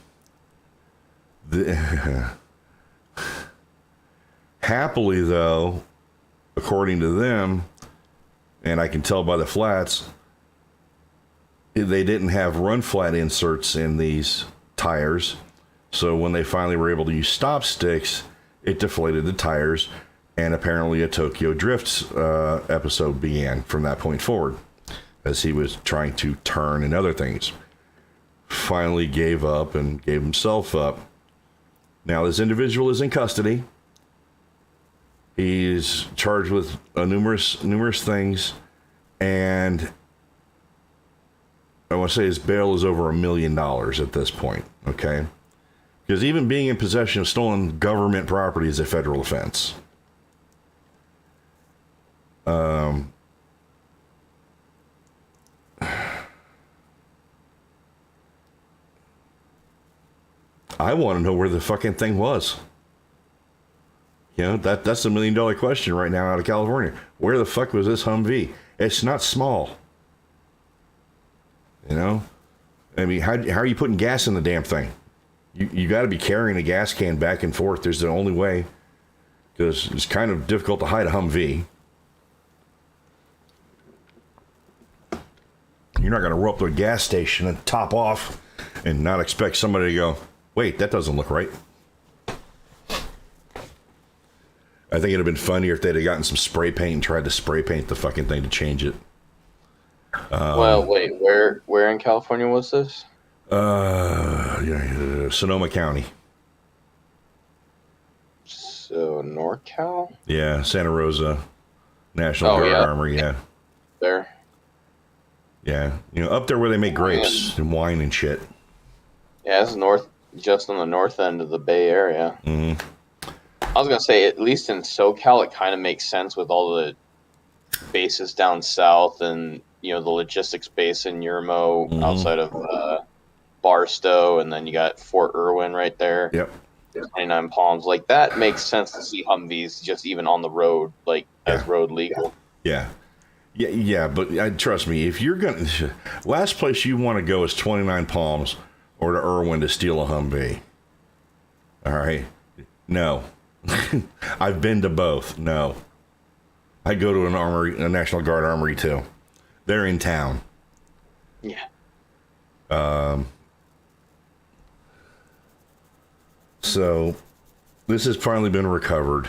Happily, though, according to them, and I can tell by the flats, they didn't have run flat inserts in these tires. So when they finally were able to use stop sticks, it deflated the tires, and apparently a Tokyo Drift episode began from that point forward, as he was trying to turn and other things. Finally gave up and gave himself up. Now this individual is in custody. He's charged with numerous things, and I want to say his bail is over $1 million at this point, okay? Because even being in possession of stolen government property is a federal offense. I want to know where the fucking thing was. You know, that's $1 million question right now out of California. Where the fuck was this Humvee? It's not small. You know? I mean, how are you putting gas in the damn thing? You got to be carrying a gas can back and forth. There's the only way. Because it's kind of difficult to hide a Humvee. You're not going to roll up to a gas station and top off and not expect somebody to go, wait, that doesn't look right. I think it'd have been funnier if they'd have gotten some spray paint and tried to spray paint the fucking thing to change it. Well, wait, where in California was this? Sonoma County. So NorCal? Yeah, Santa Rosa National Guard Armory. Yeah, There. yeah. Up there where they make grapes and wine and shit. Yeah, it's just on the north end of the Bay Area. Mm-hmm. I was gonna say, at least in SoCal, it kind of makes sense with all the bases down south and the logistics base in Yermo outside of Barstow, and then you got Fort Irwin right there. Yep. 29 Palms, like that makes sense to see Humvees just even on the road, like as road legal. Yeah. Yeah, but trust me, if you're going to... Last place you want to go is 29 Palms or to Irwin to steal a Humvee. All right? No. I've been to both. No. I go to a National Guard armory too. They're in town. Yeah. So this has finally been recovered,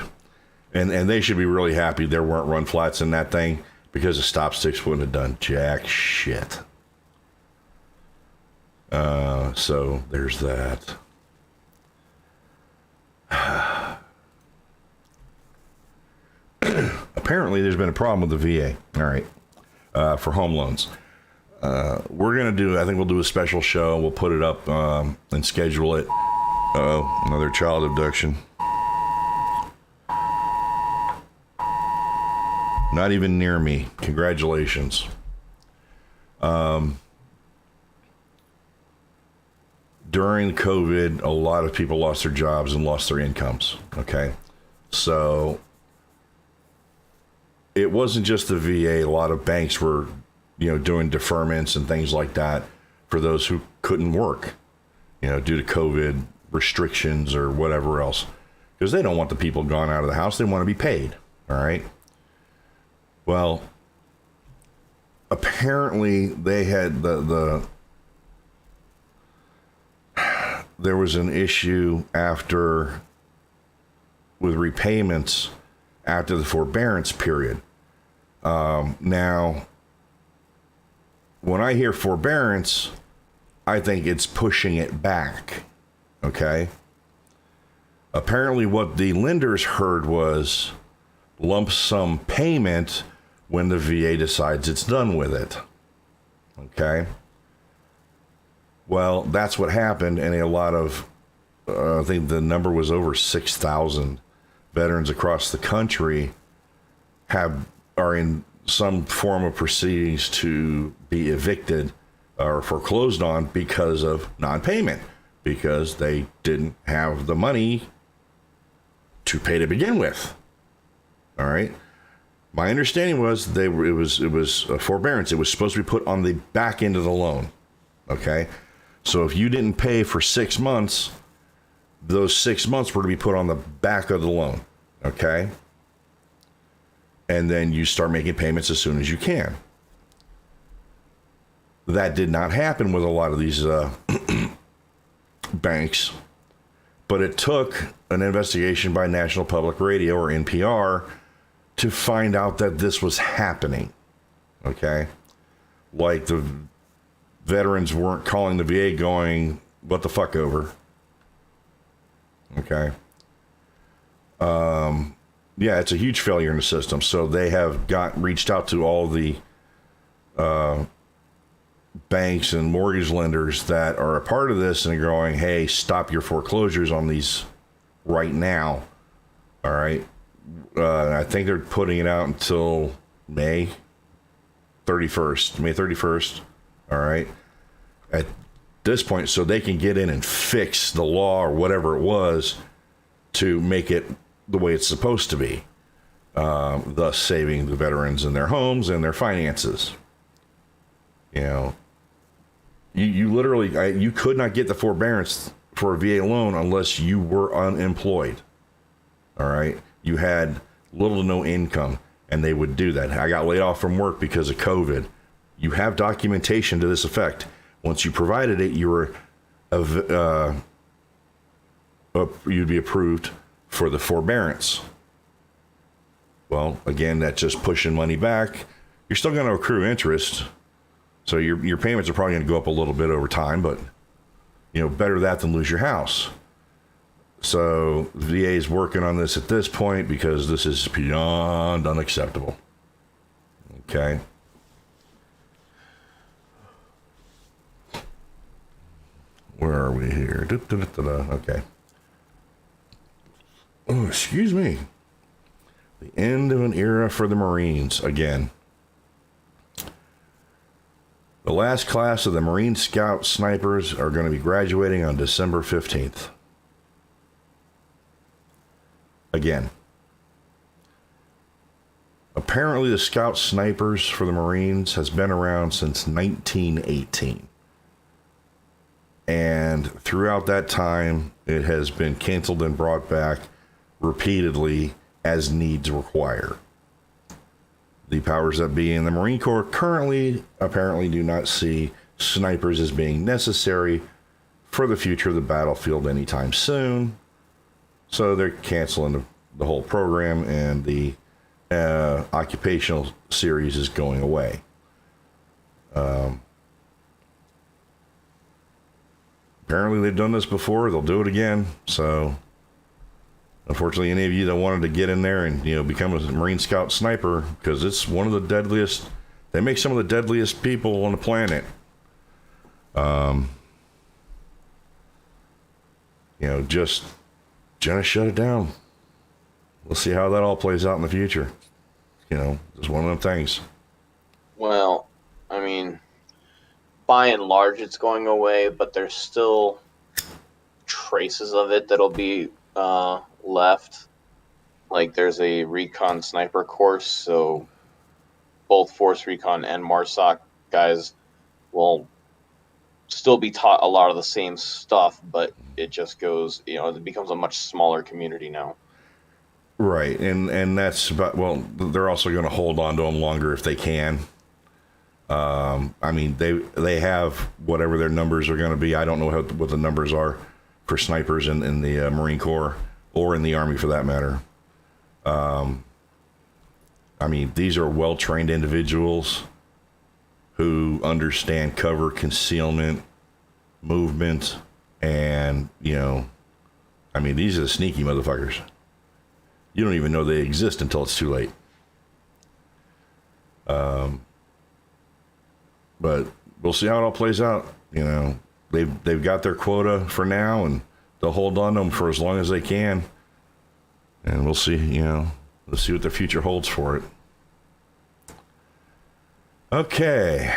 and they should be really happy there weren't run flats in that thing, because the stop sticks wouldn't have done jack shit. So there's that. Apparently there's been a problem with the VA. All right. For home loans. We're going to I think we'll do a special show. We'll put it up and schedule it. Uh-oh, another child abduction. Not even near me. Congratulations. During COVID, a lot of people lost their jobs and lost their incomes. Okay. So it wasn't just the VA. A lot of banks were, doing deferments and things like that for those who couldn't work, due to COVID restrictions or whatever else, because they don't want the people gone out of the house. They want to be paid. All right. Well, apparently they had there was an issue with repayments after the forbearance period. Now, when I hear forbearance, I think it's pushing it back. Okay. Apparently what the lenders heard was lump sum payment when the VA decides it's done with it. Okay. Well, that's what happened, and a lot of, I think the number was over 6,000 veterans across the country are in some form of proceedings to be evicted or foreclosed on because of non-payment, because they didn't have the money to pay to begin with. All right. My understanding was it was a forbearance. It was supposed to be put on the back end of the loan. Okay. So if you didn't pay for 6 months, those 6 months were to be put on the back of the loan. Okay. And then you start making payments as soon as you can. That did not happen with a lot of these banks, but it took an investigation by National Public Radio, or NPR, to find out that this was happening. Okay. Like the veterans weren't calling the VA going, what the fuck over. Okay. Yeah, it's a huge failure in the system. So they have reached out to all the banks and mortgage lenders that are a part of this and going, hey, stop your foreclosures on these right now. All right. I think they're putting it out until May 31st. All right. At this point, so they can get in and fix the law or whatever it was to make it the way it's supposed to be, thus saving the veterans and their homes and their finances. You literally, you could not get the forbearance for a VA loan unless you were unemployed. All right. You had little to no income, and they would do that. I got laid off from work because of COVID. You have documentation to this effect. Once you provided it, you were you'd be approved for the forbearance. Well, again, that's just pushing money back. You're still going to accrue interest, so your payments are probably going to go up a little bit over time, but better that than lose your house. So the VA is working on this at this point because this is beyond unacceptable. Okay. Where are we here? Okay. Oh, excuse me. The end of an era for the Marines again. The last class of the Marine Scout Snipers are going to be graduating on December 15th. Again. Apparently the Scout Snipers for the Marines has been around since 1918. And throughout that time, it has been canceled and brought back repeatedly as needs require. The powers that be in the Marine Corps currently apparently do not see snipers as being necessary for the future of the battlefield anytime soon. So they're canceling the whole program, and the occupational series is going away. Apparently they've done this before. They'll do it again. So unfortunately, any of you that wanted to get in there and become a Marine Scout Sniper, because it's one of the deadliest, they make some of the deadliest people on the planet. Just shut it down. We'll see how that all plays out in the future. Just one of them things. Well, I mean, by and large, it's going away, but there's still traces of it that'll be left. Like, there's a recon sniper course, so both Force Recon and MARSOC guys will still be taught a lot of the same stuff, but it just goes, it becomes a much smaller community now. Right, and that's about, well, they're also going to hold on to them longer if they can. I mean, they have whatever their numbers are going to be. I don't know what the numbers are for snipers in the Marine Corps or in the Army for that matter. I mean, these are well-trained individuals who understand cover, concealment, movement, and, I mean, these are the sneaky motherfuckers. You don't even know they exist until it's too late. But we'll see how it all plays out. They've got their quota for now, and they'll hold on to them for as long as they can. And we'll see, let's see what the future holds for it. Okay.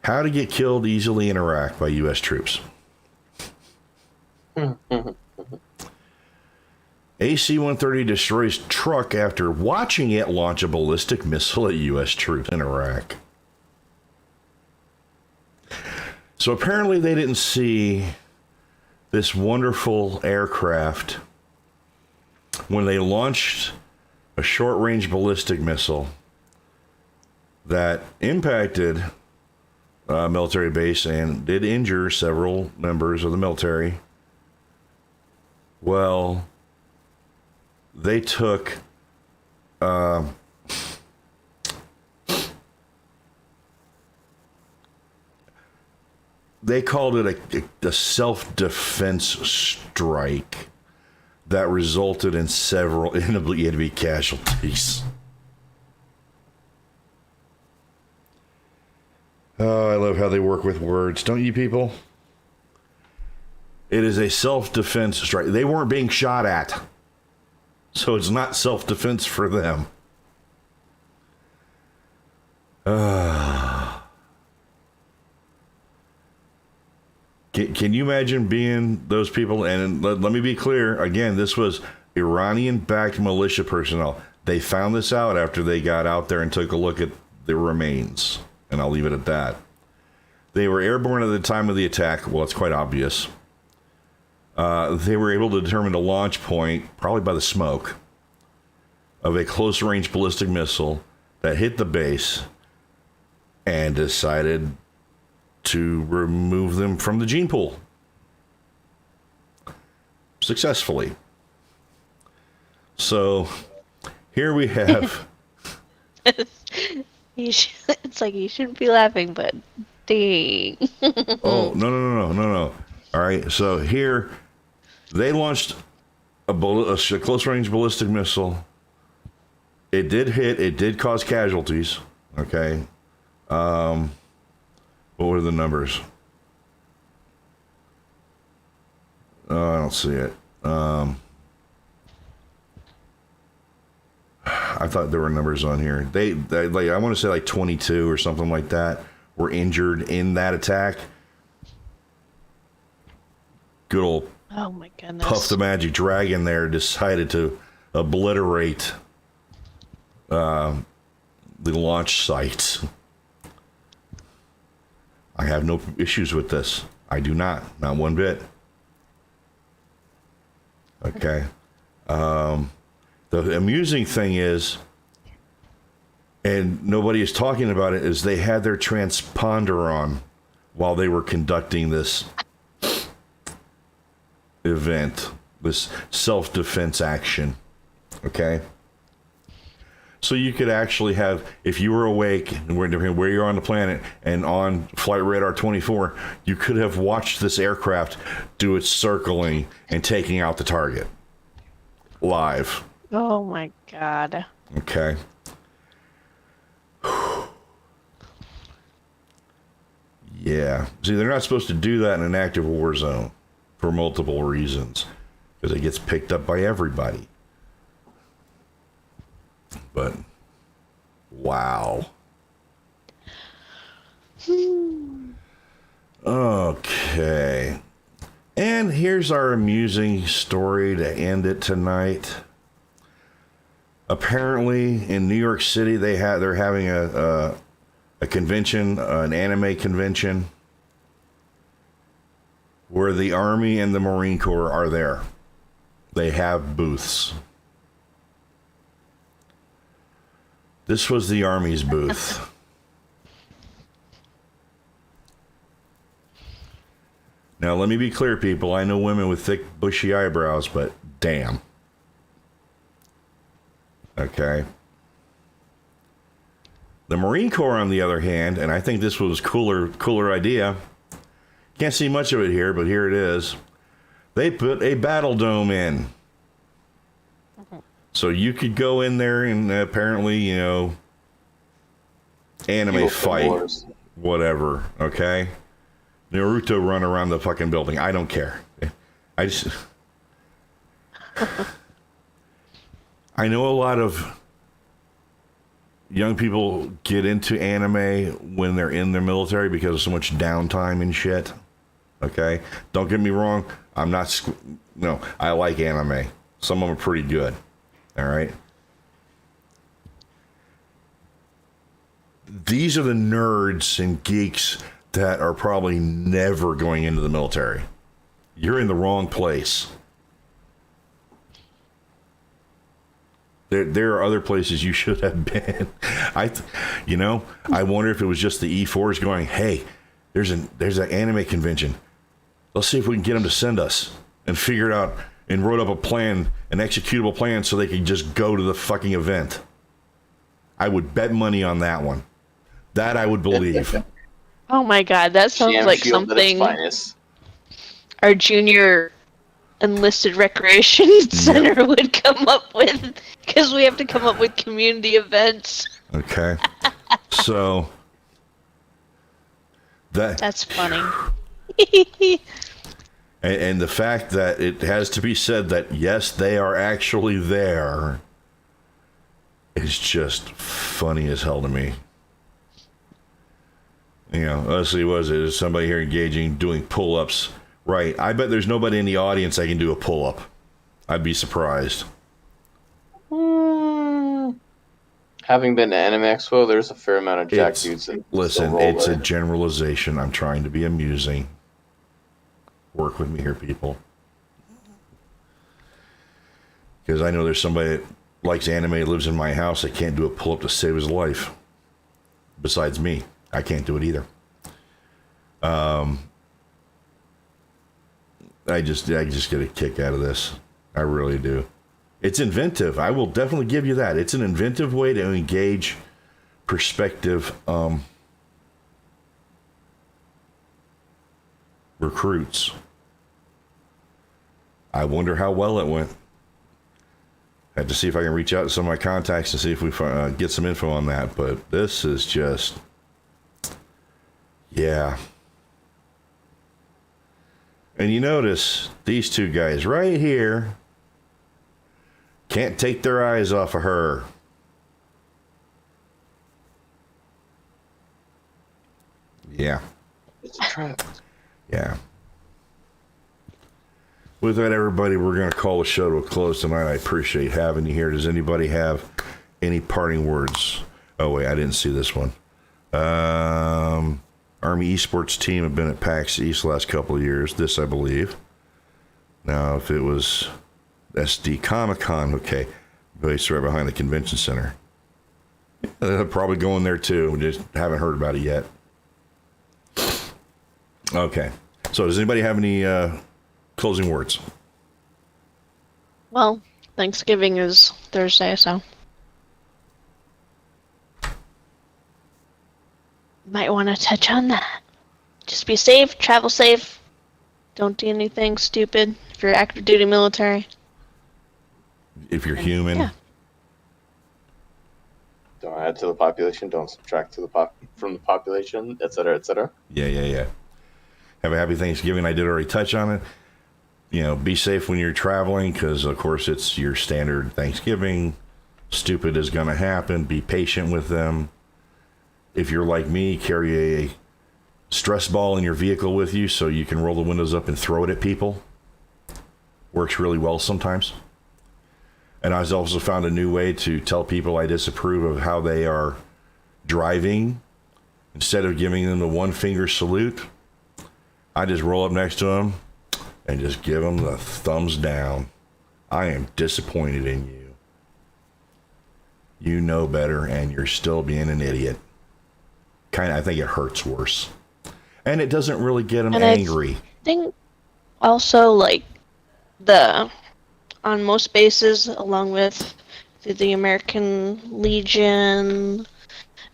How to get killed easily in Iraq by U.S. troops. AC-130 destroys truck after watching it launch a ballistic missile at U.S. troops in Iraq. So apparently they didn't see this wonderful aircraft when they launched a short-range ballistic missile that impacted a military base and did injure several members of the military. Well, they took they called it a self-defense strike that resulted in several enemy casualties. Oh, I love how they work with words, don't you people? It is a self-defense strike. They weren't being shot at, so it's not self-defense for them. Can you imagine being those people? And let me be clear, again, this was Iranian-backed militia personnel. They found this out after they got out there and took a look at the remains, and I'll leave it at that. They were airborne at the time of the attack. Well, it's quite obvious. They were able to determine the launch point, probably by the smoke, of a close-range ballistic missile that hit the base and decided to remove them from the gene pool. Successfully. So here we have... It's like you shouldn't be laughing, but dang. Oh, no. All right, so here they launched a close-range ballistic missile. It did hit. It did cause casualties. Okay. What were the numbers? Oh, I don't see it. I thought there were numbers on here. They like, I want to say like 22 or something like that were injured in that attack. Good old Oh my goodness. Puff the Magic Dragon there decided to obliterate the launch site. I have no issues with this. I do not one bit. Okay. The amusing thing is, and nobody is talking about it, is they had their transponder on while they were conducting this event, this self-defense action. Okay? So you could actually have, if you were awake and where you're on the planet and on Flight Radar 24, you could have watched this aircraft do its circling and taking out the target live. Oh my god. Okay. Yeah. See, they're not supposed to do that in an active war zone for multiple reasons, because it gets picked up by everybody. But wow. Okay. And here's our amusing story to end it tonight. Apparently, in New York City, they're having a convention, an anime convention, where the Army and the Marine Corps are there. They have booths. This was the Army's booth. Now, let me be clear, people. I know women with thick, bushy eyebrows, but damn. Okay. The Marine Corps, on the other hand, and I think this was cooler idea. Can't see much of it here, but here it is. They put a battle dome in. So you could go in there and apparently, anime fight, whatever, okay? Naruto run around the fucking building. I don't care. I know a lot of young people get into anime when they're in their military because of so much downtime and shit. Okay? Don't get me wrong. I'm not... No, I like anime. Some of them are pretty good. All right? These are the nerds and geeks that are probably never going into the military. You're in the wrong place. There are other places you should have been. I wonder if it was just the E4s going, hey, there's an anime convention. Let's see if we can get them to send us, and figure it out and wrote up a plan, an executable plan, so they could just go to the fucking event. I would bet money on that one. That I would believe. Oh my god, that sounds Jam like shield at its something finest. our junior enlisted recreation center would come up with, because we have to come up with community events. Okay. So that's funny. and the fact that it has to be said that yes, they are actually there is just funny as hell to me. Let's see, what is it? Is somebody here engaging, doing pull-ups? Right. I bet there's nobody in the audience that can do a pull-up. I'd be surprised. Having been to Anime Expo, there's a fair amount of jack dudes that Listen, still roll it's a there. generalization. I'm trying to be amusing. Work with me here, people. Because I know there's somebody that likes anime, lives in my house, that can't do a pull-up to save his life. Besides me. I can't do it either. I just get a kick out of this. I really do. It's inventive. I will definitely give you that. It's an inventive way to engage prospective recruits. I wonder how well it went. I had to see if I can reach out to some of my contacts and see if we get some info on that. But this is just, yeah. And you notice these two guys right here can't take their eyes off of her. Yeah. It's a trap. Yeah. With that, everybody, we're going to call the show to a close tonight. I appreciate having you here. Does anybody have any parting words? Oh, wait, I didn't see this one. Army esports team have been at PAX East the last couple of years. This, I believe. Now, if it was SD Comic-Con, okay, based right behind the convention center. They're probably going there, too. We just haven't heard about it yet. Okay. So does anybody have any closing words? Well, Thanksgiving is Thursday, so might want to touch on that. Just be safe, travel safe, don't do anything stupid if you're active duty military. If you're human. Yeah. Don't add to the population. Don't subtract to from the population, etc., etc. Yeah. Have a happy Thanksgiving. I did already touch on it. You know, be safe when you're traveling because, of course, it's your standard Thanksgiving. Stupid is going to happen. Be patient with them. If you're like me, carry a stress ball in your vehicle with you so you can roll the windows up and throw it at people. Works really well sometimes. And I've also found a new way to tell people I disapprove of how they are driving. Instead of giving them the one finger salute, I just roll up next to them and just give them the thumbs down. I am disappointed in you. You know better and you're still being an idiot. I think it hurts worse. And it doesn't really get them angry. I think also, like, on most bases, along with the American Legion,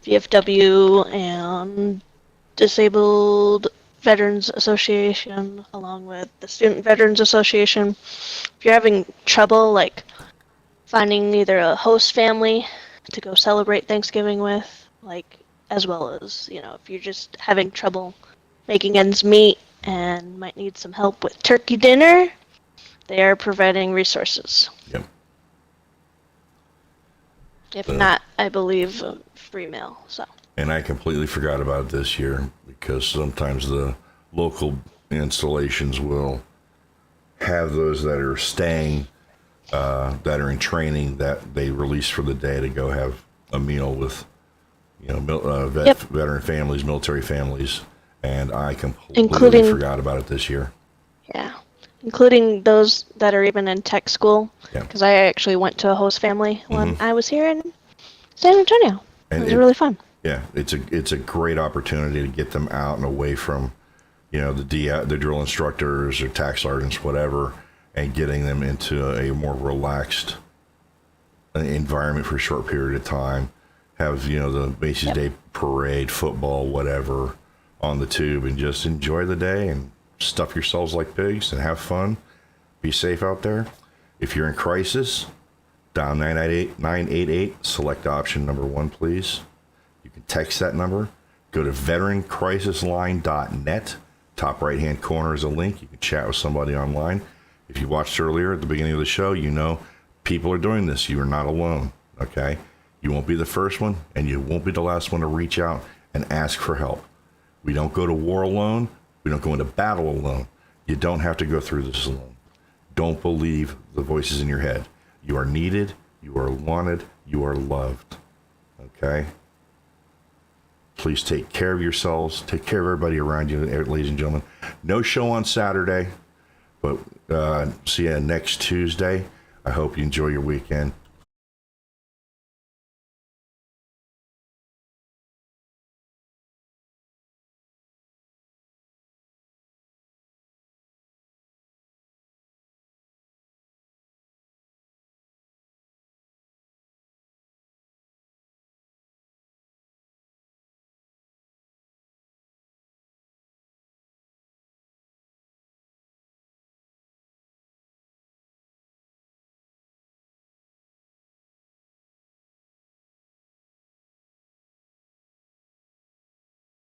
VFW, and Disabled Veterans Association, along with the Student Veterans Association, if you're having trouble, like, finding either a host family to go celebrate Thanksgiving with, like, as well as, you know, if you're just having trouble making ends meet and might need some help with turkey dinner, they are providing resources. Yep. If not, I believe free mail. So. And I completely forgot about it this year because sometimes the local installations will have those that are staying, that are in training, that they release for the day to go have a meal with, you know, veteran families, military families, and I completely forgot about it this year. Yeah. Including those that are even in tech school, because I actually went to a host family when I was here in San Antonio. And it was really fun. Yeah, it's a great opportunity to get them out and away from, you know, the drill instructors or tax sergeants, whatever, and getting them into a more relaxed environment for a short period of time. Have, you know, the Macy's Day Parade, football, whatever, on the tube, and just enjoy the day and stuff yourselves like pigs and have fun. Be safe out there. If you're in crisis, dial 988, select option number 1, please. You can text that number. Go to veterancrisisline.net. Top right-hand corner is a link. You can chat with somebody online. If you watched earlier at the beginning of the show, you know people are doing this. You are not alone, okay? You won't be the first one, and you won't be the last one to reach out and ask for help. We don't go to war alone. We don't go into battle alone. You don't have to go through this alone. Don't believe the voices in your head. You are needed. You are wanted. You are loved. Okay? Please take care of yourselves. Take care of everybody around you, ladies and gentlemen. No show on Saturday, but see you next Tuesday. I hope you enjoy your weekend.